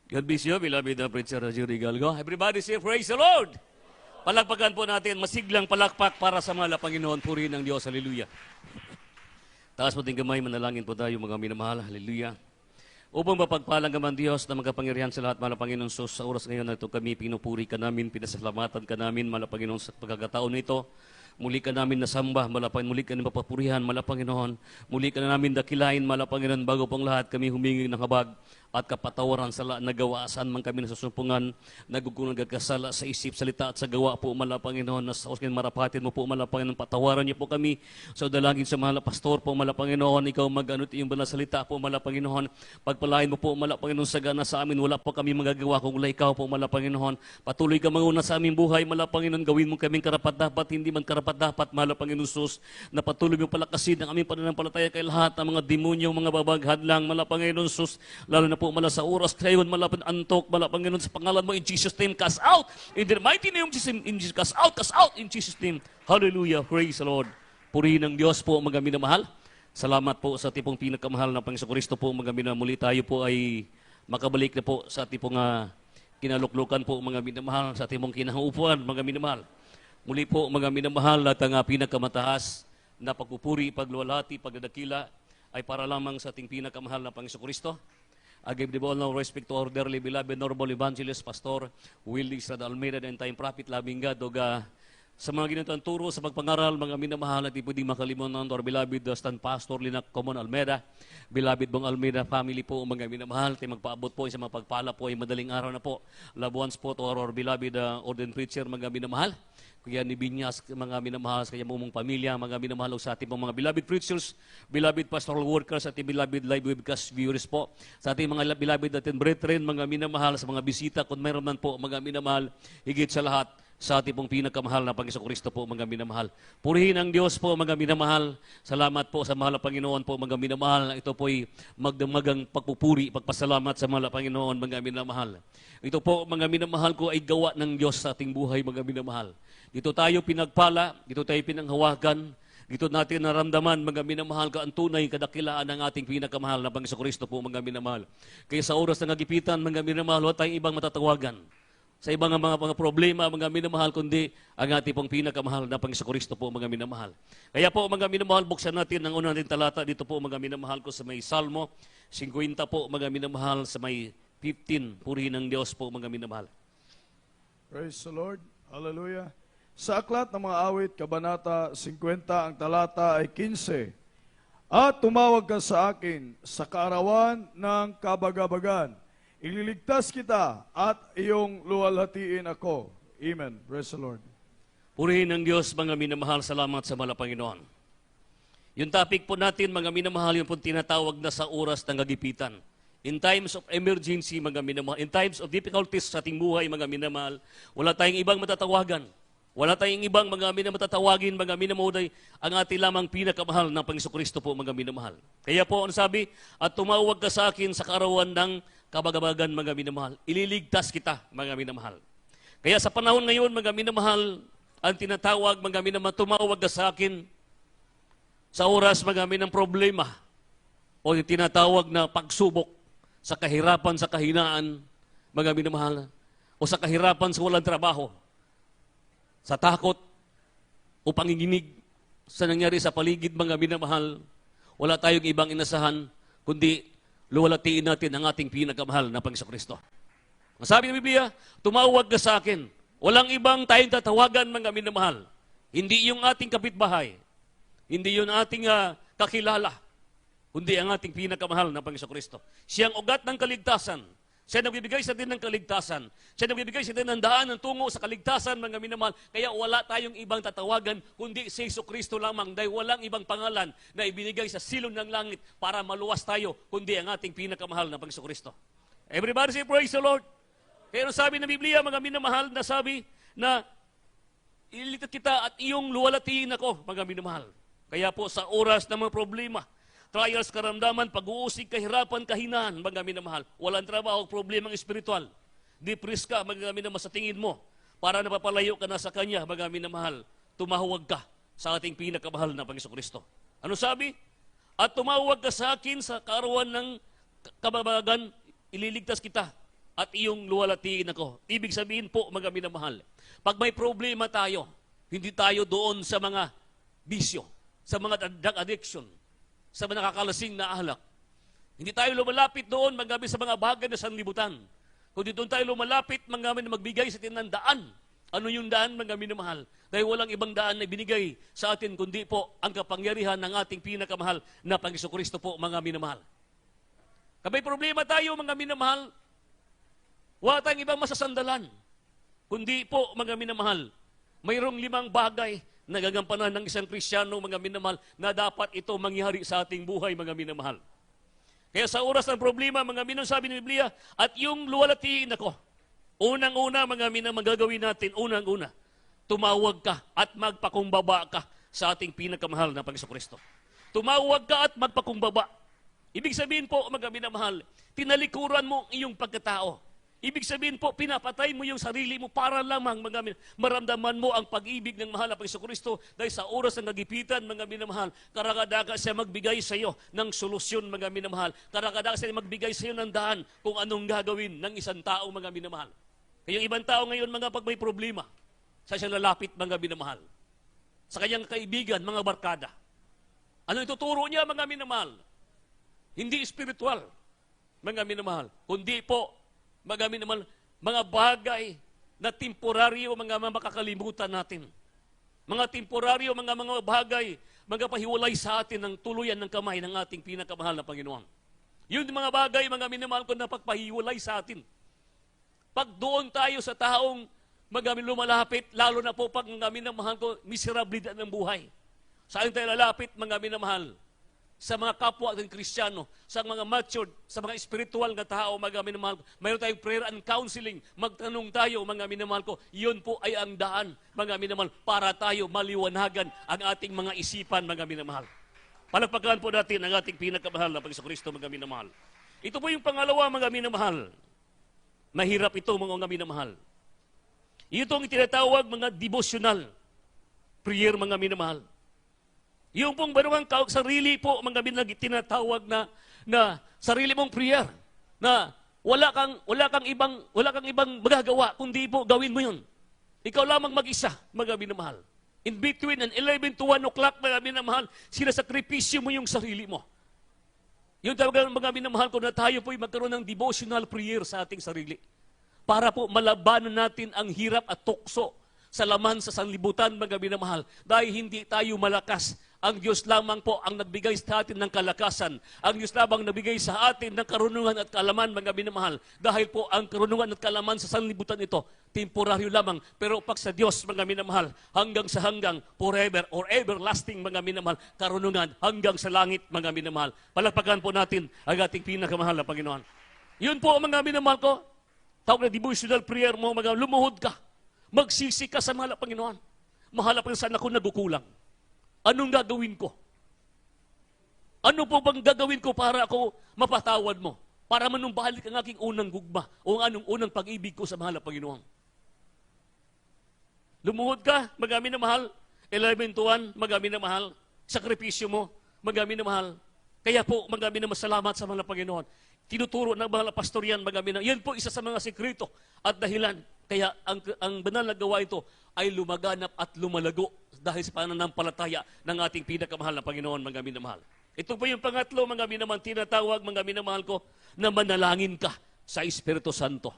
God bless you, beloved preacher Jerry Galgo. Everybody say, praise the Lord! Palakpakan po natin, masiglang palakpak para sa mahal na Panginoon. Purihin ng Diyos, hallelujah. Taas mo ting kamay, manalangin po tayo mga minamahal, hallelujah. Upang mapagpalang naman Diyos na magkapangyarihan sa lahat, mahal na Panginoon Sus, sa oras ngayon na ito kami, pinupuri ka namin, pinasalamatan ka namin, mahal na Panginoon, sa pagkakataon nito. Muli ka namin nasamba, malapang muli ka namin mapapurihan, mahal na Panginoon. Muli ka na namin dakilain, mahal na Panginoon, bago pang lahat kami humingi ng habag at kapatawaran sa nagawa, saan man kami nasusumpungan, nagugunang gagkasala sa isip, salita at sa gawa po, mahal na Panginoon, na sa uskin marapatin mo po, mahal na Panginoon, patawaran niyo po kami sa dalangin sa mahal na pastor po, mahal na Panginoon, ikaw mag-anot yung banal salita po, mahal na Panginoon, pagpalain mo po, mahal na Panginoon, sagana sa amin, wala po kami magagawa kung wala ikaw po, mahal na Panginoon, patuloy ka manguna sa aming buhay, mahal na Panginoon, gawin mo kaming karapat-dapat, hindi man karapat-dapat, mahal na Panginoon Sus, na patuloy mo palakasin ang aming pananampalataya kay lahat ng mga demonyo, mga babaghadlang, mahal na Panginoon Sus, lalo na po mahal sa oras ngayon, malapit antok, malapit Panginoon, sa pangalan mo, in Jesus' name, cast out, in the mighty name of Jesus, in Jesus, cast out, in Jesus' name, hallelujah, praise the Lord. Purihin ng Diyos po, mga minamahal. Salamat po sa tipong pinakamahal ng Panginoon Kristo po, mga minamahal. Muli tayo po ay makabalik na po sa tipong kinaluklukan po, mga minamahal, sa tipong kinaupuan, mga minamahal. Muli po, mga minamahal, at ang pinakamataas na pagpupuri, pagluwalhati, pagdadakila ay para lamang sa ating pinakamahal na Panginoon Kristo. I give the all now respect to our dearly beloved Normal Evangelist, Pastor Willie Estrada Almeida, and time prophet, labing God, sa mga ginitong turo sa pagpangaral, mga minamahal at pwedeng makalimutan, our beloved Stand Pastor Linac Common Almeida, beloved Bong Almeida family po, mga minamahal, tayo magpaabot po sa mga pagpala po ay madaling araw na po. Love ones po to our beloved ordained preacher, mga minamahal. Kaya ni Binyas, mga minamahal sa kanyang mumong pamilya, mga minamahal sa ating mga beloved preachers, beloved pastoral workers, at beloved live webcast viewers po. Sa ating mga beloved ating brethren, mga minamahal, sa mga bisita, kung mayroon man po, mga minamahal, higit sa lahat, sa ating pong pinakamahal na Panginoon Kristo po, mga minamahal. Purihin ang Diyos po, mga minamahal. Salamat po sa mahal na Panginoon po, mga minamahal. Ito po ay magdamagang pagpupuri, pagpasalamat sa mahal na Panginoon, mga minamahal. Ito po, mga minamahal ko, ay gawa ng Diyos sa ating buhay, mga minamahal. Dito tayo pinagpala, dito tayo pinanghawakan, dito natin naramdaman, mga minamahal, ka ang tunay kadakilaan ng ating pinakamahal na Panginoon Kristo po, mga minamahal. Kaya sa oras ng agipitan, mga minamahal, wala tayong ibang matatawagan sa ibang mga problema, mga minamahal, kundi ang ating pong pinakamahal na Panginoon Kristo po, mga minamahal. Kaya po, mga minamahal, buksan natin ang unang natin talata dito po, mga minamahal ko, sa may Salmo 50 po, mga minamahal, sa may 15, purihin ng Diyos po, mga minamahal. Praise the Lord. Hallelujah. Sa aklat ng mga awit, Kabanata 50, ang talata ay 15. At tumawag ka sa akin sa kaarawan ng kabagabagan. Ililigtas kita at iyong luwalhatiin ako. Amen. Praise the Lord. Purihin ng Diyos, mga minamahal, salamat sa mahal na Panginoon. Yung topic po natin, mga minamahal, yung po tinatawag na sa oras ng agipitan. In times of emergency, mga minamahal, in times of difficulties sa ating buhay, mga minamahal, wala tayong ibang matatawagan. Wala tayong ibang mga matatawagin, mga minamahal, ang ating lamang pinakamahal ng Panginoon Kristo po, mga minamahal. Kaya po, ano sabi? At tumawag ka sa akin sa kaarawan ng kabagabagan, mga minamahal. Ililigtas kita, mga minamahal. Kaya sa panahon ngayon, mga minamahal, ang tinatawag, mga minamahal, tumawag ka sa akin sa oras, mga minang problema o yung tinatawag na pagsubok sa kahirapan, sa kahinaan, mga minamahal, o sa kahirapan sa walang trabaho, sa takot o panginginig sa nangyari sa paligid, mga minamahal, wala tayong ibang inasahan, kundi luwalatiin natin ang ating pinakamahal na Panginoon Kristo. Ang sabi ng Biblia, tumawag ka sa akin. Walang ibang tayong tatawagan, mga minamahal. Hindi yung ating kapitbahay, hindi yung ating kakilala, kundi ang ating pinakamahal na Panginoon Kristo. Siyang ugat ng kaligtasan. Siya nagbibigay sa atin ng kaligtasan. Siya nagbibigay sa atin ng daan ng tungo sa kaligtasan, mga minamahal. Kaya wala tayong ibang tatawagan, kundi si Jesucristo lamang. Dahil walang ibang pangalan na ibinigay sa silong ng langit para maluwas tayo, kundi ang ating pinakamahal na Panginoon Kristo. Everybody say, praise the Lord. Kaya sabi ng Biblia, mga minamahal, na sabi na ililigtas kita at iyong luwalatiin ako, mga minamahal. Kaya po sa oras ng mga problema, trials, karamdaman, pag-uusig, kahirapan, kahinaan, mga minamahal. Walang trabaho, problemang espiritual. Depressed ka, mga minamahal, sa tingin mo. Para napapalayo ka na sa Kanya, mga minamahal. Tumawag ka sa ating pinakamahal na Panginoon Kristo. Ano sabi? At tumawag ka sa akin sa kaarawan ng kababagan, ililigtas kita. at iyong luwalatiin ako. Ibig sabihin po, mga minamahal, pag may problema tayo, hindi tayo doon sa mga bisyo, sa mga drug addiction, sa mga nakakalasing na alak. Hindi tayo lumalapit doon magamit sa mga bagay na sanlibutan. Kundi doon tayo lumalapit magamit na magbigay sa atin ng daan. Ano yung daan, mga minamahal? Dahil walang ibang daan na binigay sa atin, kundi po ang kapangyarihan ng ating pinakamahal na Panginoon po, mga minamahal. Kapag may problema tayo, mga minamahal, wala tayong ibang masasandalan. Kundi po, mga minamahal, mayroong 5 bagay na gagampanan ng isang Kristiyano, mga minamahal, na dapat ito mangyari sa ating buhay, mga minamahal. Kaya sa oras ng problema, mga minamahal, sabi ng Biblia, at yung luwalatiin ako, unang-una, mga minamahal, gagawin natin, unang-una, tumawag ka at magpakumbaba ka sa ating pinakamahal na Panginoon. Tumawag ka at magpakumbaba. Ibig sabihin po, mga minamahal, tinalikuran mo ang iyong pagkatao. Ibig sabihin po, pinapatay mo yung sarili mo para lamang, mga maramdaman mo ang pag-ibig ng mahal na Panginoon dahil sa oras ng nagipitan, mga minamahal, karagadaga siya magbigay sa iyo ng solusyon, mga minamahal. Karagadaga siya magbigay sa iyo ng daan kung anong gagawin ng isang tao, mga minamahal. Kaya yung ibang tao ngayon, mga pag may problema, sa siyang lalapit, mga minamahal. Sa kanyang kaibigan, mga barkada. Ano ituturo niya, mga minamahal? Hindi espiritual, mga minamahal. Kundi po, mga minamahal, mga bagay na temporaryo, mga makakalimutan natin. Mga temporaryo, mga bagay, mga pahiwalay sa atin ng tuluyan ng kamay ng ating pinakamahal na Panginoon. Yun mga bagay, mga minamahal ko, na pagpahiwalay sa atin. Pag doon tayo sa taong magamin lumalapit, lalo na po pag mga minamahal ko, miserablidad ng buhay. Saan tayo lalapit, mga minamahal? Sa mga kapwa ng Kristiyano, sa mga matured, sa mga spiritual na tao, mga minamahal ko, mayroon tayong prayer and counseling. Magtanong tayo, mga minamahal ko, yun po ay ang daan, mga minamahal, para tayo maliwanagan ang ating mga isipan, mga minamahal. Palagpagan po natin ang ating pinakamahal na Panginoon, mga minamahal. Ito po yung pangalawa, mga minamahal. Mahirap ito, mga minamahal. Ito ang tinatawag mga devotional prayer, mga minamahal. Yung pong baruang sarili po, mga minamahal, tinatawag na sarili mong prayer, na wala kang ibang magagawa, kundi po gawin mo yun. Ikaw lamang mag-isa, mga minamahal. In between an 11 to 1 o'clock, mga minamahal, sinasakripisyo mo yung sarili mo. Yung talagang mga minamahal ko, na tayo po'y magkaroon ng devotional prayer sa ating sarili. Para po malabanan natin ang hirap at tukso sa laman sa sanlibutan, mga minamahal. Dahil hindi tayo malakas. Ang Diyos lamang po ang nagbigay sa atin ng kalakasan. Ang Diyos lamang nagbigay sa atin ng karunungan at kalaman, mga minamahal. Dahil po ang karunungan at kalaman sa sanlibutan ito, temporaryo lamang. Pero pag sa Diyos, mga minamahal, hanggang sa hanggang, forever or everlasting, mga minamahal, karunungan hanggang sa langit, mga minamahal. Palagpagan po natin ang ating pinakamahal na Panginoon. Yun po, mga minamahal ko, tawag na devotional prayer mo, mga lumuhod ka. Magsisi ka sa mahal na Panginoon. Mahal na Panginoon, saan ako nagukulang? Anong gagawin ko? Ano po bang gagawin ko para ako mapatawad mo? Para manumbalik ang aking unang gugma o ang anong unang pag-ibig ko sa mahal na Panginoon. Lumuhod ka, magamin na mahal. 11 to 1, magamin na mahal. Sakripisyo mo, magamin na mahal. Kaya po, magamin na masalamat sa mahal na Panginoon. Tinuturo ng mahal na pastor yan, magamin na. Yan po isa sa mga sekreto at dahilan. Kaya ang banal na gawa ito ay lumaganap at lumalago dahil sa pananampalataya ng ating pinakamahal na Panginoon, mga minamahal. Ito po yung pangatlo, mga minamahal, tinatawag, mga minamahal ko, na manalangin ka sa Espiritu Santo.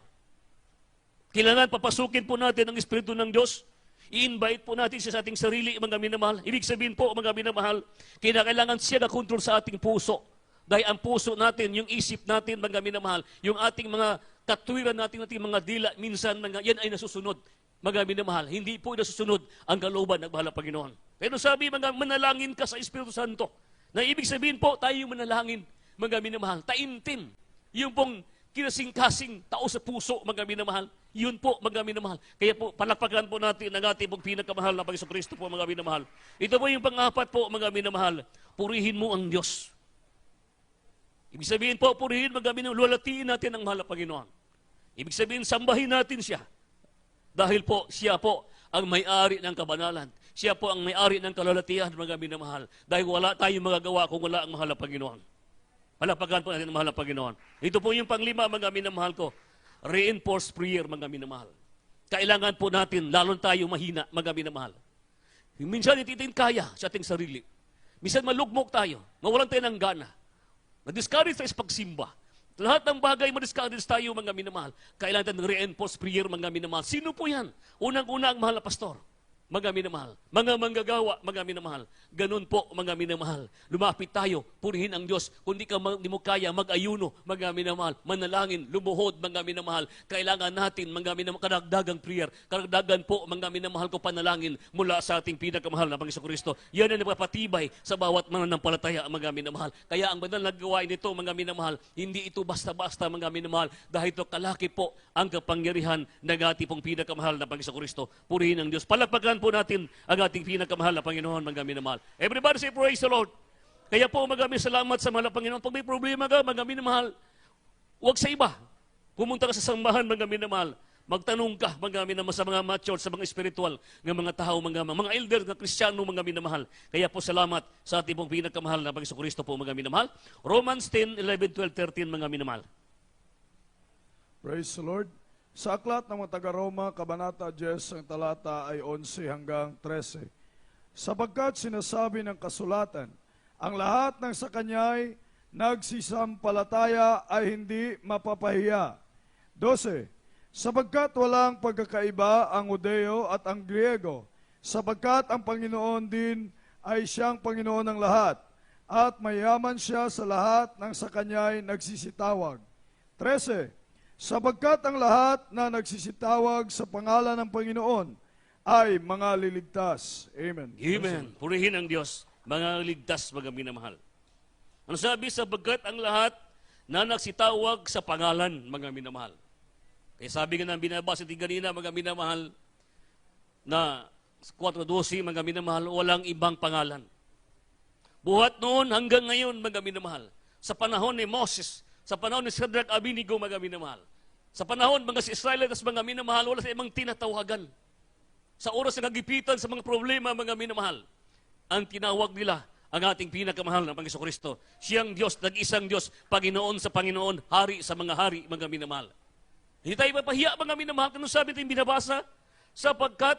Kailangan papasukin po natin ang Espiritu ng Diyos. I-invite po natin siya sa ating sarili, mga minamahal. Ibig sabihin po, mga minamahal, kailangan siya na kontrol sa ating puso. Dahil ang puso natin, yung isip natin, mga minamahal, yung ating mga katwiran natin, mga dila, minsan, yan ay nasusunod. Mga minamahal, hindi po nasusunod ang kalooban ng mahal na Panginoon. Pero sabi, mga manalangin ka sa Espiritu Santo. Na ibig sabihin po, tayo manalangin, mga minamahal. Taimtim. Yung pong kinasing-kasing tao sa puso, mga minamahal. Yun po, mga minamahal. Kaya po, palakpakan po natin ang ating pong pinakamahal na Panginoon Kristo po, mga minamahal. Ito po yung pang-apat po, mga minamahal. Purihin mo ang Diyos. Ibig sabihin po, purihin, mga minamahal. Lulatiin natin ang mahal na Panginoon. Ibig sabihin, sambahin natin siya. Dahil po, siya po ang may-ari ng kabanalan. Siya po ang may-ari ng kalalatian, mga minamahal. Dahil wala tayong magagawa kung wala ang mahal na Panginoon. Palakpakan po natin ang mahal na Panginoon. Ito po yung panglima, mga minamahal ko. Reinforce prayer, mga minamahal. Kailangan po natin, lalo tayo mahina, mga minamahal. Minsan hindi natin kaya sa ating sarili. Minsan malugmok tayo, mawalan tayo ng gana. Na-discourage tayo sa pagsimba. Lahat ng bagay ma-discourage tayo, mga minamahal. Kailangan tayo ng reinforce prayer, mga minamahal. Sino po yan? Unang-una ang mahal na pastor. Mga minamahal, mga manggagawa, mga minamahal. Ganun po, mga minamahal. Lumapit tayo, purihin ang Diyos. Kung di mo kaya, mag-ayuno, mga minamahal. Manalangin, lumuhod, mga minamahal. Kailangan natin, mga minamahal, karagdagang prayer. Karagdagan po, mga minamahal ko, panalangin mula sa ating pinakamahal na Panginoon Kristo. Yan ang napapatibay sa bawat mananampalataya, mga minamahal. Kaya ang banal na gawain nito, mga minamahal, hindi ito basta-basta, mga minamahal. Dahil ito kalaki po ang kapangyarihan ng ating pong pinakamahal na Panginoon Kristo. Purihin ang Diyos. Palagpagan po natin ang ating pinakamahal na Panginoon, mga minamahal. Everybody say, praise the Lord. Kaya po, mga salamat sa mahal na Panginoon. Pag may problema ka, mga minamahal, huwag sa iba. Pumunta ka sa sambahan, mga minamahal. Magtanong ka, mga minamahal, sa mga mature, sa mga spiritual, ng mga tao, mga elder, mga Kristiyano, mga minamahal. Kaya po, salamat sa ating pong pinakamahal na Panginoon Kristo po, mga minamahal. Romans 10, 11, 12, 13, mga minamahal. Praise the Lord. Sa aklat ng mga taga-Roma, Kabanata 10, ang talata ay 11 hanggang 13. Sapagkat sinasabi ng kasulatan, ang lahat ng sa kanya'y nagsisampalataya ay hindi mapapahiya. 12. Sapagkat walang pagkakaiba ang Udeo at ang Griego, sapagkat ang Panginoon din ay siyang Panginoon ng lahat, at mayaman siya sa lahat ng sa kanya'y nagsisitawag. 13. Sapagkat ang lahat na nagsisitawag sa pangalan ng Panginoon ay mga liligtas. Amen. Amen. Purihin ang Diyos, mga ligtas, mga minamahal. Ano sabi? Sapagkat ang lahat na nagsitawag sa pangalan, mga minamahal. Kaya sabi nga na binabasa din kanina, mga minamahal, na 4:12, mga minamahal, walang ibang pangalan. Buhat noon hanggang ngayon, mga minamahal, sa panahon ni Moses, sa panahon ni Shadrach, Abednego, mga minamahal. Sa panahon, mga si Israelites, mga minamahal, wala sa ibang tinatawagan. Sa oras ng kagipitan, sa mga problema, mga minamahal, ang tinawag nila, ang ating pinakamahal na Panginoon Kristo. Siyang Diyos, nag-isang Diyos, Panginoon sa Panginoon, Hari sa mga hari, mga minamahal. Hindi tayo mapahiya, mga minamahal. Kung sabi ito yung binabasa, sapagkat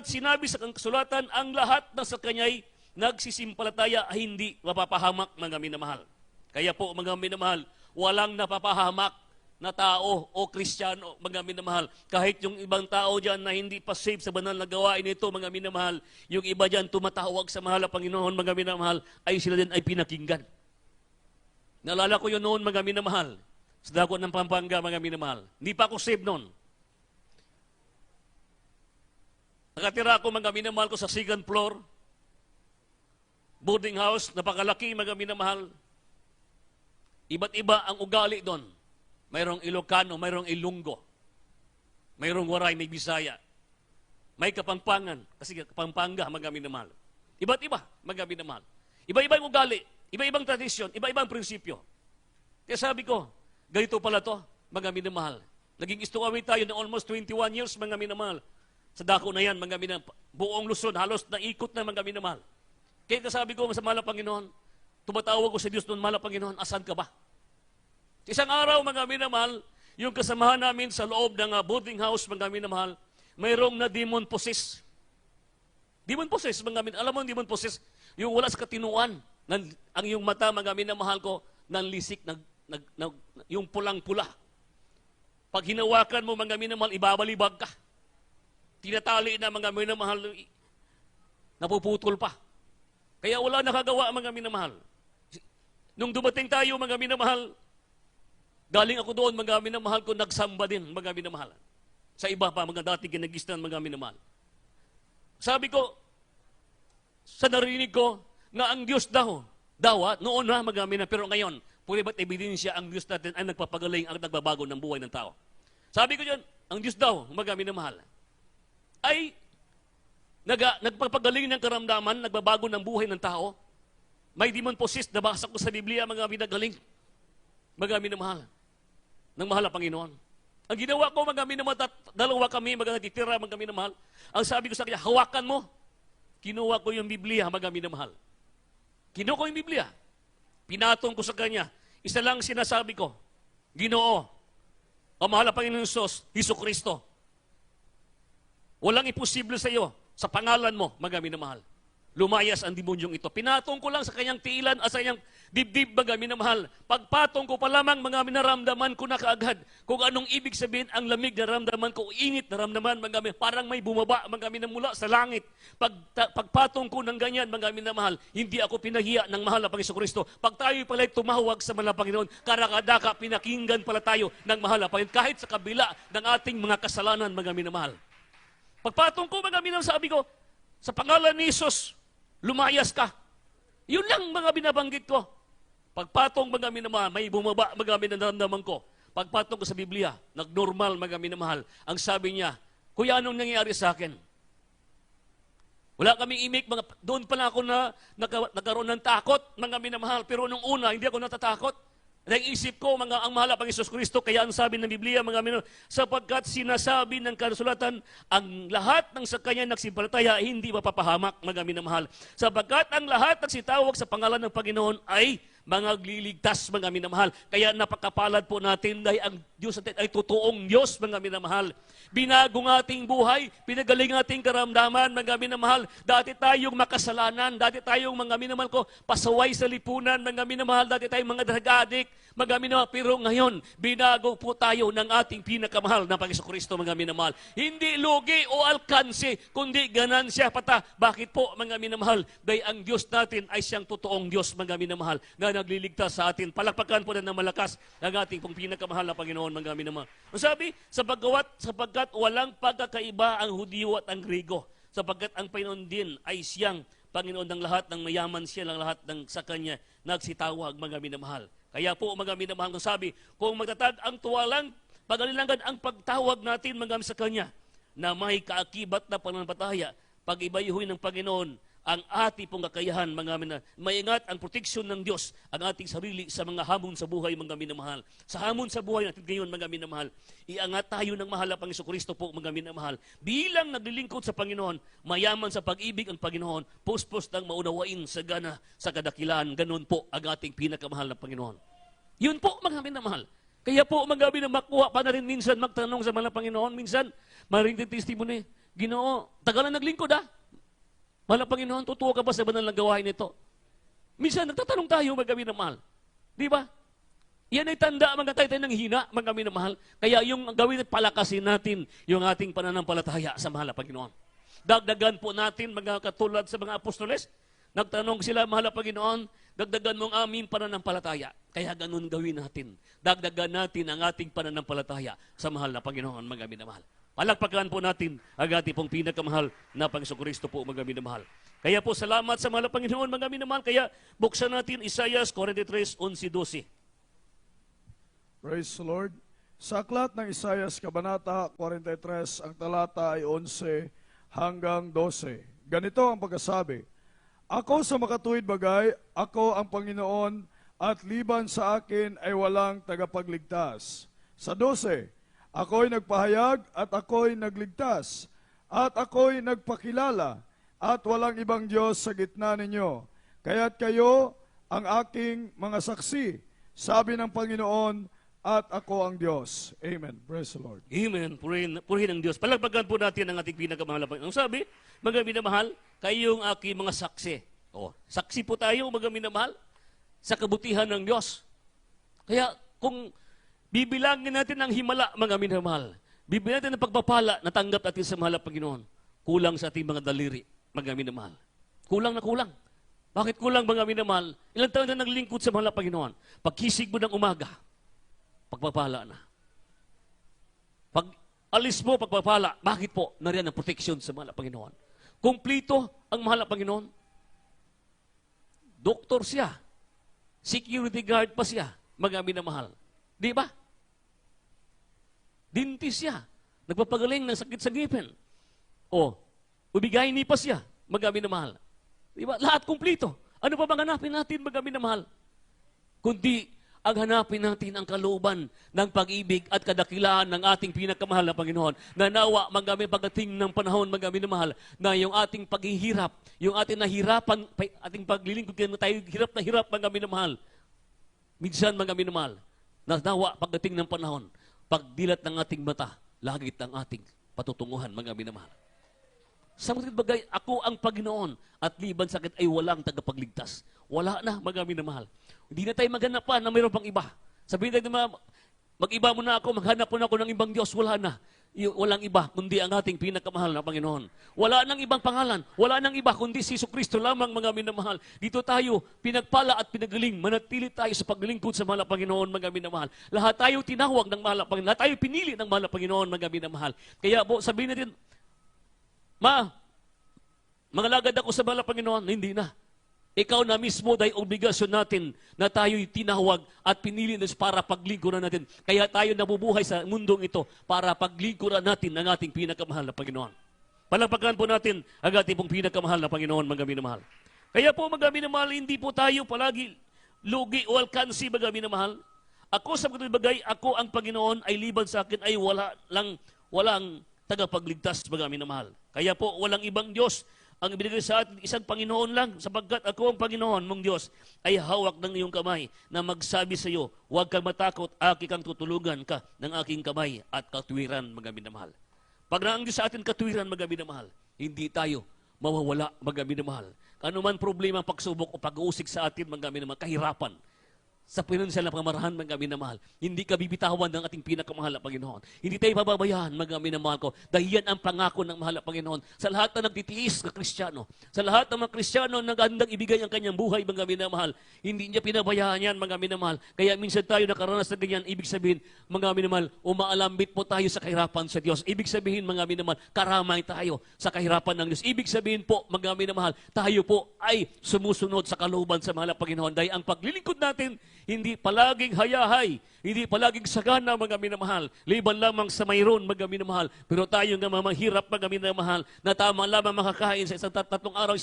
sinabi sa kasulatan, ang lahat na sa kanya'y nagsisimpalataya ay hindi mapapahamak, mga minamahal. Kaya po, mga minamahal, walang napapahamak na tao o Kristiyano, mga minamahal. Kahit yung ibang tao dyan na hindi pa safe sa banal na gawain nito, mga minamahal, yung iba dyan tumatawag sa mahal na Panginoon, mga minamahal, ay sila din ay pinakinggan. Naalala ko yun noon, mga minamahal, sa dagat ng Pampanga, mga minamahal. Hindi pa ako safe noon. Nakatira ako, mga minamahal, ko sa second floor, boarding house, napakalaki, mga minamahal. Iba't iba ang ugali doon. Mayroong Ilocano, mayroong Ilonggo. Mayroong Waray, may Bisaya. May Kapampangan, kasi Kapampangan, mga minamahal. Iba't iba, mga minamahal. Iba-ibang ugali, iba-ibang tradisyon, iba-ibang prinsipyo. Kaya sabi ko, ganito pala to, mga minamahal. Naging istokaway tayo na almost 21 years, mga minamahal. Sa dako na yan, mga minamahal. Buong Luzon, halos naikot na, mga minamahal. Kaya sabi ko sa mahal na Panginoon, tumatawag ko sa Diyos noon, mahal na Panginoon, asan ka ba? Isang araw, mga minamahal, yung kasamahan namin sa loob ng boarding house, mga minamahal, mayroong na demon possess. Demon possess, mga minamahal. Alam mo, demon possess, yung wala sa katinuan. Ang yung mata, mga minamahal ko, nanlisik, yung pulang-pula. Pag hinawakan mo, mga minamahal, ibabalibag ka. Tinatali na, mga minamahal, napuputol pa. Kaya wala nakagawa, mga minamahal. Nung dumating tayo, mga minamahal, galing ako doon, mga minamahal ko, nagsamba din, mga minamahal. Sa iba pa, mga dati ginagistan, mga minamahal. Sabi ko, sa narinig ko, na ang Diyos noon na, mga minamahal, pero ngayon, puri ba't ebidensya ang Diyos natin ay nagpapagaling ang nagbabago ng buhay ng tao. Sabi ko dyan, ang Diyos mga minamahal, ay nagpapagaling ng karamdaman, nagbabago ng buhay ng tao. May demon possessed, nabasa ko sa Biblia, mga minagaling, mga minamahal, ng mahal na Panginoon. Ang ginawa ko, mga minamahal, dalawa kami, mga natitira, mga minamahal. Ang sabi ko sa kanya, hawakan mo. Kinuha ko yung Biblia, mga minamahal. Kinuha ko yung Biblia. Pinatong ko sa kanya. Isa lang sinasabi ko, Ginoo, ang mahal na Panginoon Hesus, Hesus Kristo. Walang imposible sa iyo, sa pangalan mo, mga minamahal. Lumayas ang demonyong ito. Pinatong ko lang sa kanyang tiilan at sa kanyang dibdib, mga minamahal. Pagpatong ko pa lamang, mga minaramdaman ko na kaagad kung anong ibig sabihin ang lamig na ramdaman ko, init na ramdaman, mga minamahal. Parang may bumaba, mga minamula sa langit. Pagpatong ko ng ganyan, mga minamahal, hindi ako pinahiya ng mahal na Panginoon Kristo. Pag tayo pala'y tumawag sa mahal na Panginoon, karakadaka, pinakinggan pala tayo ng mahal na Panginoon, kahit sa kabila ng ating mga kasalanan, mga minamahal. Pagpatong ko, mga minamahal, sabi ko, sa pangalan ni Jesus, lumayas ka. Yun lang mga binabanggit ko. Pagpatong mga minamahal, may bumaba mga minamahal ko. Pagpatong ko sa Biblia, nagnormal mga minamahal. Ang sabi niya, Kuya, anong nangyayari sa akin? Wala kaming imik, doon pala ako na nagkaroon ng takot, mga minamahal. Pero nung una, hindi ako natatakot. Nag-isip ko, ang mahal na Panginoon Kristo, kaya ang sabi ng Biblia, mga minamahal, sapagkat sinasabi ng kasulatan, ang lahat ng sa kanya nagsimpalataya, hindi mapapahamak, mga minamahal. Sapagkat ang lahat ng sitawag sa pangalan ng Panginoon ay mga liligtas, mga minamahal. Kaya napakapalad po natin dahil ang Diyos natin ay totoong Diyos, mga minamahal. Binago ng ating buhay, pinagaling ating karamdaman, mga minamahal. Dati tayong makasalanan, dati tayong mga minamahal ko, pasaway sa lipunan, mga minamahal, dati tayong mga drug addict, mga minamahal. Pero ngayon, binago po tayo ng ating pinakamahal na Panginoon Kristo, mga minamahal. Hindi lugi o alkanse, kundi ganansya pata. Bakit po, mga minamahal? Dahil ang Diyos natin ay siyang totoong Diyos, mga minamahal, na nagliligtas sa atin. Palakpakan po na ng malakas ang ating pong pinakamahal na Panginoon, mga minamahal. Ang sabi, sapagkat walang pagkakaiba ang Hudyo at ang Grigo, sapagkat ang Panginoon din ay siyang Panginoon ng lahat, ng mayaman siya ng lahat ng sa Kanya nagsitawag, mga minamahal. Kaya po, mga minamahal, kung sabi, kung magtatag ang tuwalang pag-alilangan ang pagtawag natin, mga sa Kanya, na may kaakibat na pananampalataya, pag-ibayuhin ng Panginoon ang ating pong kakayahan, mga minamahal. Maingat ang proteksyon ng Diyos ang ating sarili sa mga hamon sa buhay, mga minamahal. Sa hamon sa buhay natin ngayon, mga minamahal, iangat tayo ng mahal na Panginoon Kristo po, mga minamahal. Bilang naglilingkod sa Panginoon, mayaman sa pag-ibig ang Panginoon, puspos ng maunawain sa gana, sa kadakilaan, ganun po ang ating pinakamahal na Panginoon. Yun po, mga minamahal. Kaya po, mga minamahal, makuha pa na rin minsan magtanong sa mahal na Panginoon, minsan, marinig testimony, Ginoo, tagal na naglingkod mahal na Panginoon, totoo ka ba sa banal na gawain nito? Minsan, nagtatanong tayo, mga minamahal. Di ba? Yan ay tanda, mga tayo ng hina, mga minamahal. Kaya yung gawin at palakasin natin yung ating pananampalataya sa mahal na Panginoon. Dagdagan po natin, mga katulad sa mga apostoles, nagtanong sila, mahal na Panginoon, dagdagan mong aming pananampalataya. Kaya ganun gawin natin. Dagdagan natin ang ating pananampalataya sa mahal na Panginoon, mga minamahal. Palakpakan po natin ang ating pong pinakamahal na Panginoon Kristo po, mga minamahal. Kaya po salamat sa mahal na Panginoon, mga minamahal. Kaya buksan natin Isaiah 43:11-12. Praise the Lord. Sa aklat ng Isaiah, Kabanata 43, ang talata ay 11 hanggang 12. Ganito ang pagkasabi, Ako sa makatuwid bagay, ako ang Panginoon, at liban sa akin ay walang tagapagligtas. Sa 12, ako'y nagpahayag at ako'y nagligtas, at ako'y nagpakilala, at walang ibang Diyos sa gitna ninyo. Kaya't kayo ang aking mga saksi, sabi ng Panginoon, at ako ang Diyos. Amen. Praise the Lord. Amen. Purihin ang Diyos. Palagpagan po natin ang ating pinakamahal na Panginoon. Ang sabi, mga minamahal, kayong aking mga saksi. Saksi po tayo, mga minamahal, sa kabutihan ng Diyos. Kaya kung bibilangin natin ang himala, mga minamahal, bibilangin natin ang pagpapala na tanggap natin sa mahal na Panginoon, kulang sa ating mga daliri, mga minamahal. Kulang na kulang. Bakit kulang, mga minamahal? Ilang taon na naglingkod sa mahal na Panginoon? Pagkisig mo ng umaga, pagpapala na. Pag alis mo, pagpapala. Bakit po? Nariyan ang proteksyon sa mahal na Panginoon. Kumplito ang mahal na Panginoon. Doktor siya. Security guard pa siya, mga minamahal. Di ba? Dentist siya. Nagpapagaling ng sakit sa ngipin. Ubigay ni pa siya, mga minamahal. Di ba? Lahat kumplito. Ano pa bang hanapin natin, mga minamahal? Kundi ang hanapin natin ang kalooban ng pag-ibig at kadakilaan ng ating pinakamahal na Panginoon. Na nawa, mga pagdating ng panahon, mga minamahal, na yung ating paghihirap, yung ating nahirapan, ating paglilingkod, tayo hirap na hirap, mga minamahal. Minsan, mga minamahal, na nawa pagdating ng panahon, pagdilat ng ating mata, langit ang ating patutunguhan, mga minamahal. Sa mga bagay, ako ang Panginoon at liban sa akin ay walang tagapagligtas. Wala na, mga minamahal. Hindi na tayo maghanap pa na mayroon pang iba. Sabihin tayo na mag-iba mo na ako, maghanap mo na ako ng ibang Diyos. Wala na. Walang iba kundi ang ating pinakamahal na Panginoon. Wala nang ibang pangalan. Wala nang iba kundi si Jesucristo lamang, mga minamahal. Dito tayo pinagpala at pinagaling. Manatili tayo sa paglingkod sa mahal na Panginoon, mga minamahal. Lahat tayo tinawag ng mahal na Panginoon. Lahat tayo pinili ng mahal na Panginoon, mga minamahal. Kaya sabihin natin, mangalagad ako sa mahal na Panginoon. Hindi na. Ikaw na mismo dahil obligasyon natin na tayo'y tinawag at pinili para paglingkuran natin. Kaya tayo nabubuhay sa mundong ito para paglingkuran natin ang ating pinakamahal na Panginoon. Palagpagan po natin ang ating pong pinakamahal na Panginoon, mga minamahal. Kaya po, mga minamahal, hindi po tayo palagi lugi o alkansi, mga minamahal. Ako sa mga bagay, ako ang Panginoon ay liban sa akin ay walang tagapagligtas, mga minamahal. Kaya po, walang ibang Diyos ang ibinigay sa atin, isang Panginoon lang, sapagkat ako ang Panginoon mong Diyos ay hawak ng iyong kamay na magsabi sa iyo, huwag kang matakot, aki kang tutulungan ka ng aking kamay at katuwiran, mga minamahal. Pag naang Diyos sa atin katuwiran, mga minamahal, hindi tayo mawawala, mga minamahal. Ano man problema, pagsubok o pag-uusig sa atin, mga minamahal, kahirapan, sa pinansyal na pamarahan, mga minamahal. Hindi ka bibitawan ng ating pinakamahal na Panginoon. Hindi tayo pababayaan, mga minamahal ko. Dahil yan ang pangako ng mahal na Panginoon. Sa lahat na nagtitiis na Kristiyano, sa lahat ng mga Kristiyano na nagandang ibigay ang kanyang buhay, mga minamahal, hindi niya pinabayaan yan, mga minamahal. Kaya minsan tayo nakaranas na ganyan, ibig sabihin, mga minamahal, umaalambit po tayo sa kahirapan sa Diyos. Ibig sabihin, mga minamahal, karamay tayo sa kahirapan ng Diyos. Ibig sabihin po, mga minamahal, tayo po ay sumusunod sa kalooban sa mahal na Panginoon. Dahil ang paglilingkod natin, hindi palaging hayahay, hindi palaging sagana, mga minamahal. Liban lamang sa mayroon, mga minamahal. Pero tayo nga mahirap, mga minamahal, na tama lamang makakain sa isang tatlong araw,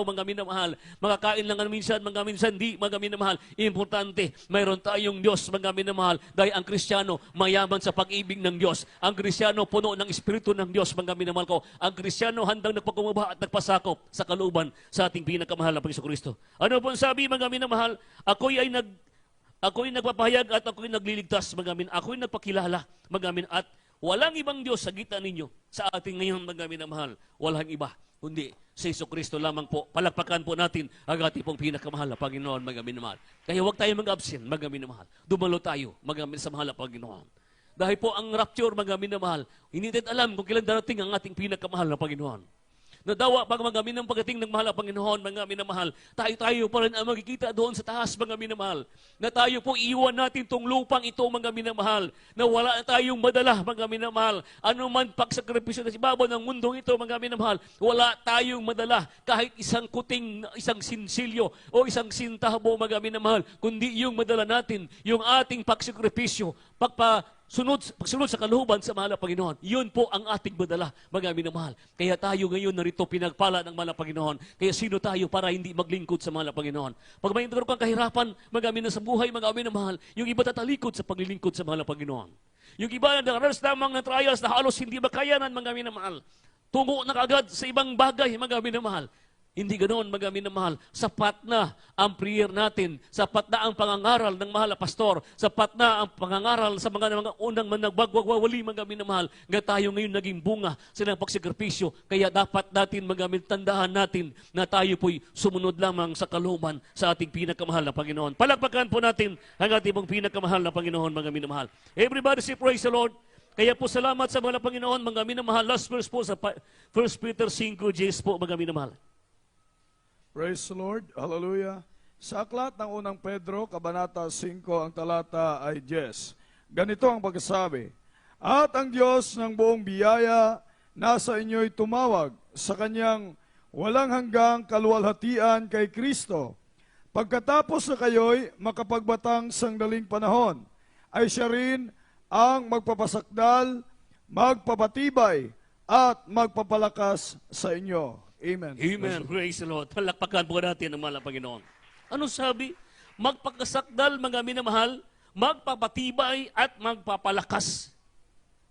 mga minamahal. Makakain lang minsan, mga minsan di, mga minamahal. Importante, mayroon tayong Diyos, mga minamahal. Dahil ang Kristiyano, mayaman sa pag-ibig ng Diyos. Ang Kristiyano, puno ng Espiritu ng Diyos, mga minamahal ko. Ang Kristiyano, handang nagpakumaba at nagpasakop sa kalooban sa ating pinakamahal na Panginoon Kristo. Ano po sabi, mga minamahal? Ako'y nagpapahayag at ako'y nagliligtas, ako'y nagpakilala, at walang ibang Diyos sa gitna ninyo sa ating ngayon, mga minamahal. Walang iba, kundi si Jesucristo lamang po. Palakpakan po natin ang ating pong pinakamahal na Panginoon, mga minamahal. Kaya huwag tayo mag-absent, mga minamahal. Dumalo tayo, mga sa mahal na Panginoon. Dahil po ang rapture, mga minamahal, hindi natin alam kung kailan darating ang ating pinakamahal na Panginoon. Nadawa pag magamin ng pagdating ng mahal na Panginoon, mga minamahal, tayo pa rin ang magkikita doon sa taas, mga minamahal. Na tayo po iwan natin tong lupang ito, mga minamahal. Na wala na tayong madala, mga minamahal. Ano man pagsakripisyo na ibabaw ng mundong ito, mga minamahal, wala tayong madala kahit isang kuting, isang sinsilyo o isang sintabo, mga minamahal. Kundi yung madala natin, yung ating pagsakripisyo, pagsunod sa kalooban sa mahal na Panginoon. Yun po ang ating madala, mga minamahal. Kaya tayo ngayon narito pinagpala ng mahal na Panginoon. Kaya sino tayo para hindi maglingkod sa mahal na Panginoon? Pag may kang kahirapan, mga minamahal sa buhay, mga minamahal, yung iba tatalikod sa paglilingkod sa mahal na Panginoon. Yung iba na nakaranas lamang ng trials na halos hindi makayanan, mga minamahal. Tungo na kaagad sa ibang bagay, mga minamahal. Hindi ganoon, mga minamahal. Sapat na ang prayer natin. Sapat na ang pangangaral ng mahal na pastor. Sapat na ang pangangaral sa mga unang nagbagwagwawali, mga minamahal. Nga tayo ngayon naging bunga sa ng pagsakripisyo. Kaya dapat natin, mga tandaan natin na tayo po'y sumunod lamang sa kalooban sa ating pinakamahal na Panginoon. Palakpakan po natin ang ating pong pinakamahal na Panginoon, mga minamahal. Everybody say praise the Lord. Kaya po salamat sa mahal na Panginoon, mga minamahal. Last verse po sa 1 Peter 5:10 po, mga minamahal. Praise the Lord. Hallelujah. Sa aklat ng unang Pedro, Kabanata 5, ang talata ay 10. Ganito ang pagkasabi, at ang Diyos ng buong biyaya nasa inyo'y tumawag sa kanyang walang hanggang kaluwalhatian kay Kristo. Pagkatapos na kayo'y makapagbatang sangdaling panahon, ay siya rin ang magpapasakdal, magpapatibay, at magpapalakas sa inyo. Amen. Amen. Praise the Lord. Palakpakan po natin ang mahal na Panginoon. Ano sabi? Magpagkasakdal, mga minamahal, magpapatibay at magpapalakas.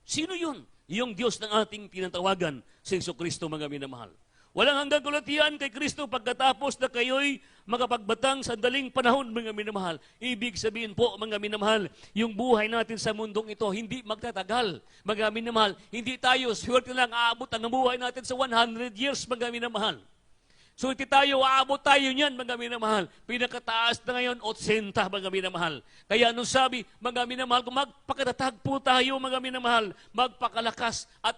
Sino yun? Yung Diyos ng ating pinatawagan, si Jesucristo, mga minamahal. Walang hanggang kalutian kay Kristo pagkatapos na kayo'y makapagbatang sandaling panahon, mga minamahal. Ibig sabihin po, mga minamahal, yung buhay natin sa mundong ito, hindi magtatagal. Mga minamahal, hindi tayo swerte lang aabot ang buhay natin sa 100 years, mga minamahal. Swerte tayo, aabot tayo niyan, mga minamahal. Pinakataas na ngayon, 80, mga minamahal. Kaya anong sabi, mga minamahal, kung magpakatatag po tayo, mga minamahal, magpakalakas at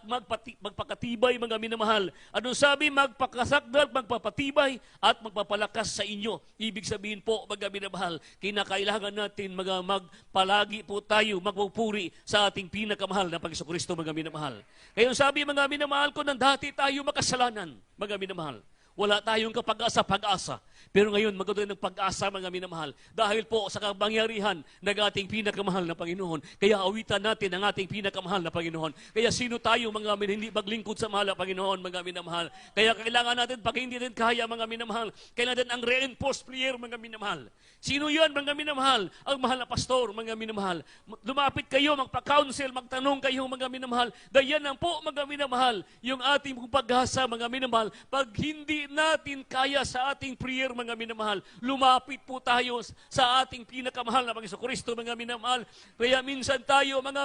magpakatibay, mga minamahal. Anong sabi, magpakasagdag, magpapatibay at magpapalakas sa inyo. Ibig sabihin po, mga minamahal, kinakailangan natin magpalagi po tayo, magpupuri sa ating pinakamahal na Panginoon, mga minamahal. Kaya sabi, mga minamahal ko, nang dati tayo makasalanan, mga minamahal. Wala tayong kapag-asa. Pero ngayon, magkaroon ng pag-asa, mga minamahal. Dahil po sa kapangyarihan ng ating pinakamahal na Panginoon. Kaya awitan natin ang ating pinakamahal na Panginoon. Kaya sino tayo, mga hindi maglingkod sa mahal na Panginoon, mga minamahal. Kaya kailangan natin, pag hindi din kaya, mga minamahal, kailangan natin ang reinforced prayer, mga minamahal. Sino yan, mga minamahal? Ang mahal na pastor, mga minamahal. Lumapit kayo, magpa-counsel, magtanong kayo, mga minamahal. Dayan lang po, mga minamahal, yung ating pag-asa, mga minamahal. Pag hindi natin kaya sa ating prayer, mga minamahal, lumapit po tayo sa ating pinakamahal na Panginoon Kristo, mga minamahal. Kaya minsan tayo, mga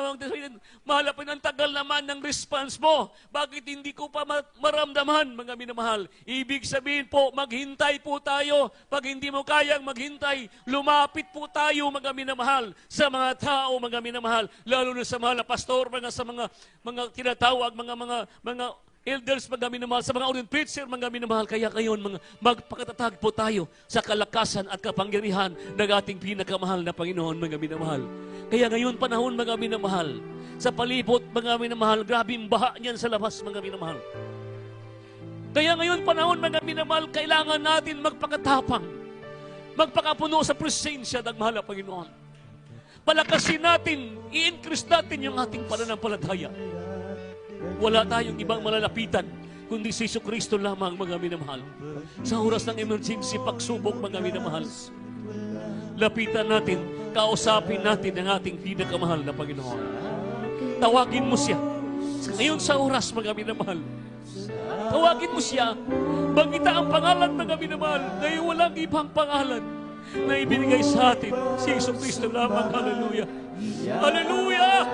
mahal pa ng tagal naman ng response mo. Bakit hindi ko pa maramdaman, mga minamahal? Ibig sabihin po, maghintay po tayo. Pag hindi mo kayang maghintay, lumapit po tayo, mga minamahal, sa mga tao, mga minamahal, lalo na sa mga pastor, sa mga tinatawag, mga elders, mga minamahal, sa mga ordained preacher, mga minamahal. Kaya ngayon, magpakatatag po tayo sa kalakasan at kapangyarihan ng ating pinakamahal na Panginoon, mga minamahal. Kaya ngayon, panahon, mga minamahal, sa palibot, mga minamahal, grabe ang baha niyan sa labas, mga minamahal. Kaya ngayon, panahon, mga minamahal, kailangan natin magpakatapang, magpakapuno sa presensya ng mahal na Panginoon. Palakasin natin, i-increase natin yung ating pananampalataya. Wala tayong ibang malalapitan, kundi si Jesucristo lamang, mga minamahal. Sa oras ng emergency, pagsubok, mga minamahal, lapitan natin, kausapin natin ang ating pinakamahal na Panginoon. Tawagin mo siya. Ngayon sa oras, mga minamahal, tawagin mo siya. Bangita ang pangalan, mga minamahal, dahil walang ibang pangalan na ibinigay sa atin. Si Jesucristo lamang. Hallelujah. Hallelujah!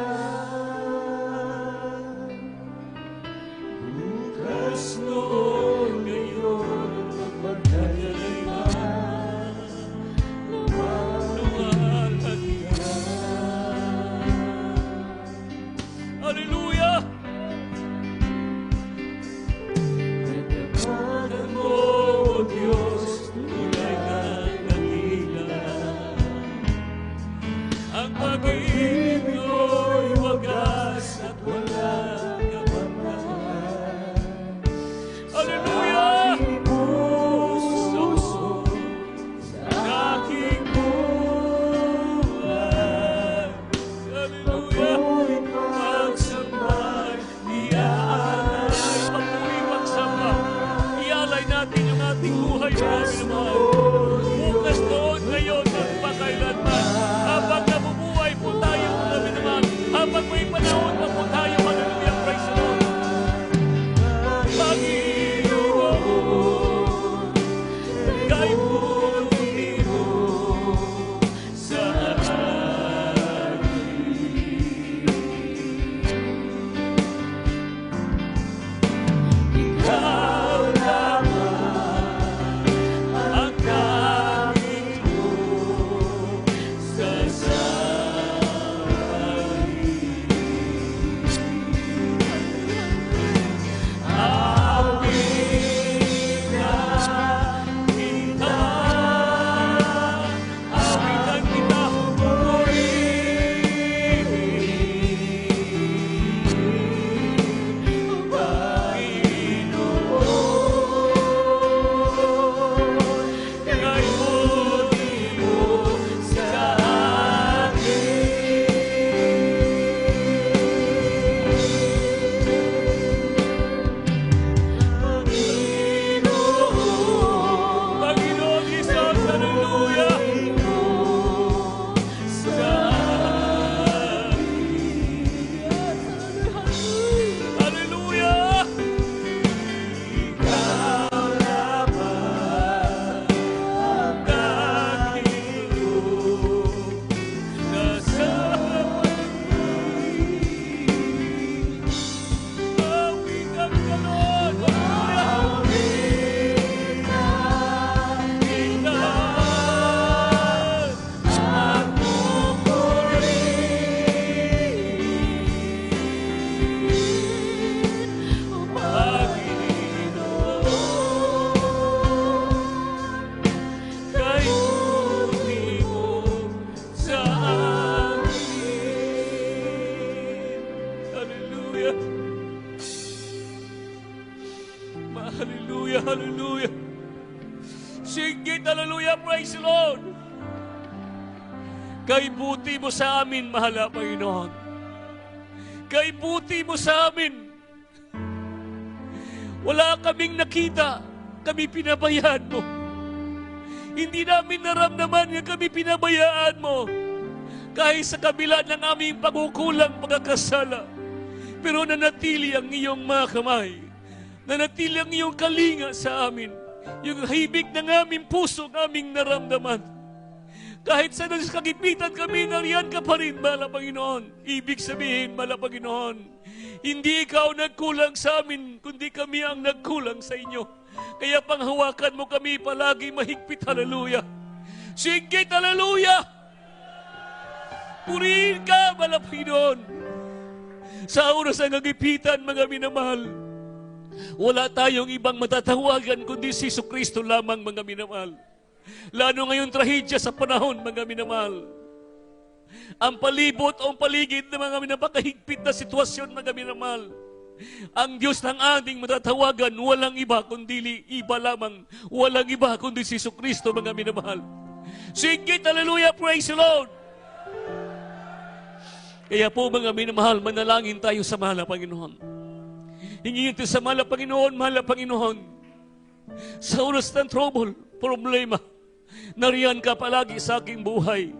Bukas noon ngayon, magdadalihan, lumalagyan. Hallelujah! Nagkakaroon mo, O Diyos, tunay kang dakila. Ang pag-ibig mo'y wagas at walang kapatagan. Hallelujah! Puso sa aking buhay. Hallelujah! Pagsambay, iaalay. Pagpuri, pagsamba. Ialay natin yung ating buhay, mga minamahal. Bukas doon ngayon at pakailanman. Habang nabubuhay po tayo, mga minamahal. Habang may panahon pa po tayo, Praise the Lord. Kay buti mo sa amin, mahal na Panginoon. Kay buti mo sa amin. Wala kaming nakita, kami pinabayaan mo. Hindi namin naramdaman nga kami pinabayaan mo. Kahit sa kabila ng aming pagkukulang, pagkakasala. Pero nanatili ang iyong mga kamay. Nanatili ang iyong kalinga sa amin. Yung hibig ng aming puso, ng aming naramdaman. Kahit sa kagipitan kami, nariyan ka pa rin, mahal na Panginoon. Ibig sabihin, mahal na Panginoon, hindi ikaw nagkulang sa amin, kundi kami ang nagkulang sa inyo. Kaya panghawakan mo kami palagi mahigpit, haleluya. Sigit, haleluya. Purihin ka, mahal na Panginoon. Sa oras ng kagipitan, mga minamahal, wala tayong ibang matatawagan kundi si Jesucristo lamang, mga minamahal. Lalo ngayon trahedya sa panahon, mga minamahal. Ang palibot o ang paligid ng mga minapakahigpit na sitwasyon, mga minamahal. Ang Diyos ng ating matatawagan, walang iba kundi iba lamang. Walang iba kundi si Jesucristo, mga minamahal. Sige, hallelujah, praise the Lord. Kaya po, mga minamahal, manalangin tayo sa mahal na Panginoon. Hingin ito sa mahal na Panginoon, mahal na Panginoon. Sa oras ng trouble, problema, nariyan ka palagi sa aking buhay.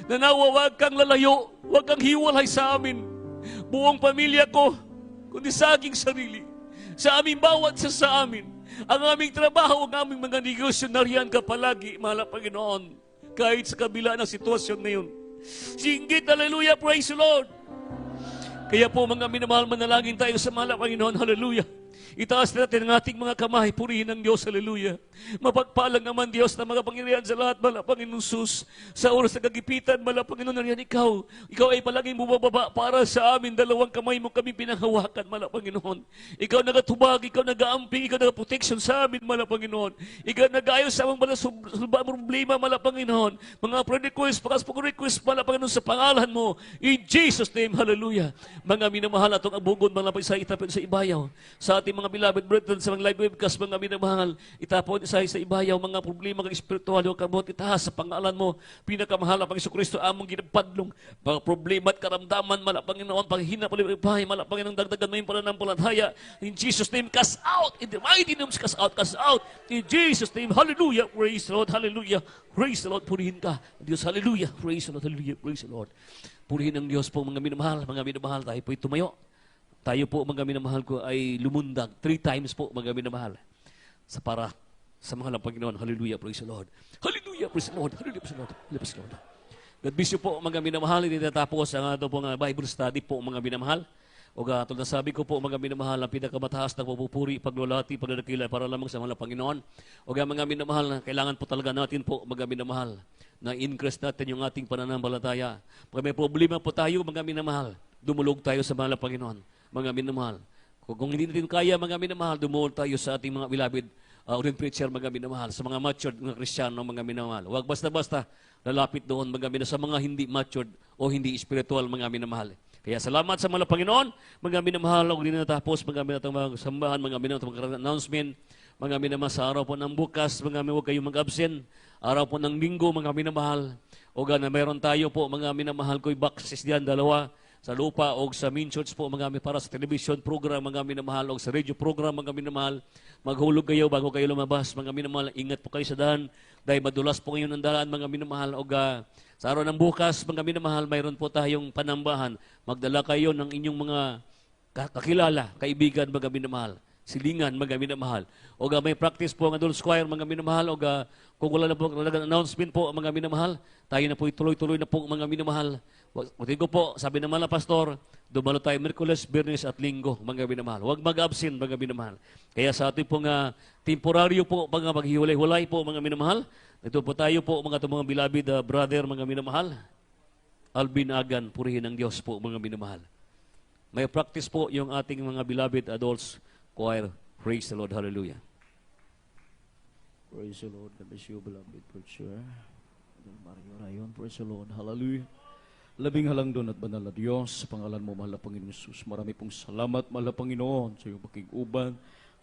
Nanawa, huwag kang lalayo, huwag kang hiwalay sa amin. Buong pamilya ko, kundi sa aking sarili. Sa aming bawat sa amin. Ang aming trabaho, ang aming mga negosyo, nariyan ka palagi, mahal na Panginoon. Kahit sa kabila ng sitwasyon na yun. Singgit, hallelujah, praise the Lord. Kaya po, mga minamahal, manalangin tayo sa mahal na Panginoon, hallelujah. Itaas natin ang ating mga kamay, purihin ng Diyos, hallelujah. Mapagpalang naman Diyos na mga pangyarihan sa lahat, mahal na Panginoon Sus. Sa oras na kagipitan, mahal na Panginoon, nariyan ikaw. Ikaw ay palaging bumababa para sa amin. Dalawang kamay mo kami pinanghawakan, mahal na Panginoon. Ikaw nagatubag, ikaw nag-aamping, ikaw nag-protection sa amin, mahal na Panginoon. Ikaw nag-ayos sa mga problema, mahal na Panginoon. Mga prayer request, pagkasapag request, mahal na Panginoon, sa pangalan mo. In Jesus' name, hallelujah. Mga minamahal, atong abugod, mahal na Panginoon, sa itapin sa ibayaw. Sa ating mga beloved brethren, sa mga live webcast, mga minamahal, itapon isa sa ibayaw, mga problema kang espiritual, yung kabot, itaas sa pangalan mo, pinakamahal na Panginoon Kristo, among ginapadlong, mga problema at karamdaman, mala Panginoon, paghina, palipahay, mala Panginoon, dagdagan mo yung pananampalataya, in Jesus' name, cast out, in the mighty name, cast out, in Jesus' name, hallelujah, praise the Lord, hallelujah, praise the Lord, purihin ka, Diyos, hallelujah, praise the Lord, hallelujah, praise the Lord. Purihin ang Diyos po, mga minamahal, tayo po'y tumayo. Tayo po, mga minamahal ko, ay lumundag 3 times po, mga minamahal, sa mahal ng Panginoon. Hallelujah, praise the Lord. Hallelujah, praise the Lord. Hallelujah, praise the Lord. Hallelujah, praise the Lord. God bless you po, mga minamahal. Hindi natapos ang ito pong Bible study po, mga minamahal. O tulad na sabi ko po, mga minamahal, ang pinakamataas na pupupuri, paglulati, pagdadakila, para lamang sa mahal ng Panginoon. O mga minamahal, na kailangan po talaga natin po, mga minamahal, na increase natin yung ating pananampalataya. Pag may problema po tayo, mga minamahal, dumulog tayo sa mahal ng Panginoon. Mga minamahal. Kung hindi natin kaya, mga minamahal, dumulog tayo sa ating mga beloved ordained preacher, mga minamahal, sa mga matured mga Kristiyano, mga minamahal. Huwag basta-basta lalapit doon, mga minamahal, sa mga hindi matured o hindi spiritual, mga minamahal. Kaya salamat sa mga Panginoon, mga minamahal, huwag din natapos, mga minamahal, sambahan, mga minamahal, mga announcement, mga minamahal, sa araw po ng bukas, mga minamahal, huwag kayong mag-absent, araw po ng linggo, mga minamahal, o na mayroon tayo po, mga minamahal ko'y boxes diyan, 2, sa lupa o sa main church po, mga para sa television program, mga minamahal, o sa radio program, mga minamahal. Maghulog kayo bago kayo lumabas, mga minamahal. Ingat po kayo sa daan, dahil madulas po ngayon ang daan, mga minamahal. O sa araw ng bukas, mga minamahal, mayroon po tayong panambahan. Magdala kayo ng inyong mga kakilala, kaibigan, mga minamahal. Silingan, mga minamahal. O may practice po ang adult choir, mga minamahal. O kung wala na po announcement po, mga minamahal, tayo na po tuloy-tuloy na po, mga minamahal. Buti ko po, sabi naman na pastor, dumalo tayo Merkules, Biyernes at Linggo, mga minamahal. Huwag mag-absent, mga minamahal. Kaya sa ating pong temporaryo po, mga maghiwalay-hulay po, mga minamahal, ito po tayo po, mga beloved brother, mga minamahal, Alvin Agan, purihin ng Diyos po, mga minamahal. May practice po yung ating mga beloved adults choir. Praise the Lord, hallelujah. Praise the Lord. God bless you, beloved preacher. Mario Rayon, praise the Lord, hallelujah. Labing halang doon at banal na Diyos, sa pangalan mo, mahal na Panginoon Jesus. Marami pong salamat, mahal na Panginoon, sa iyong pakiguban,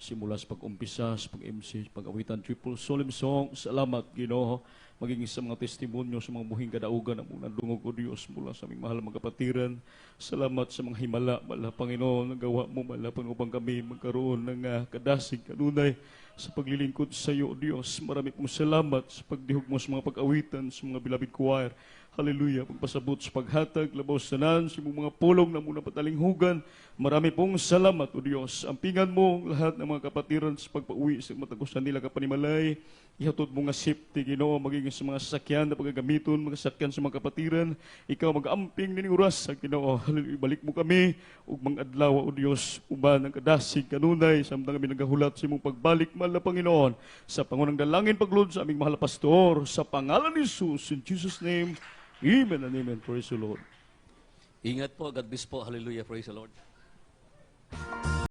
simula sa pag-umpisa, sa pag-MC, pag-awitan, triple solemn song. Salamat, Ginoo, maging sa mga testimonyo, sa mga buhing kadaugan, ang mga dungog o Diyos mula sa aming mahal mga kapatiran. Salamat sa mga himala, mala Panginoon, nagawa mo, mala Panginoon kami magkaroon ng kadasig, kanunay, sa paglilingkod sa iyo, Diyos. Marami pong salamat sa pagdihog mo sa mga pag-awitan, sa mga beloved choir. Hallelujah. Pagpasabot sa paghatag, labaw sanan, sa mga pulong na muna patalinghugan. Marami pong salamat, O Diyos. Ampingan mo lahat ng mga kapatiran sa pagpauwi sa matagusan nila kapanimalay. Ihatod mo nga safety, Ginoo, magiging sa mga sasakyan na pagagamiton, mga sasakyan sa mga kapatiran. Ikaw mag-amping ning oras sa Ginoo. Hallelujah. Balik mo kami ug mga adlaw, O Diyos, uban ang kadasig kanunay samtang kami nagahulat sa imong pagbalik, mahal na Panginoon, sa pangunang dalangin paglod sa aming mahal na pastor, sa pangalan ni Jesus, in Jesus' name, amen and amen. Praise the Lord. Ingat po. God bless po. Hallelujah. Praise the Lord.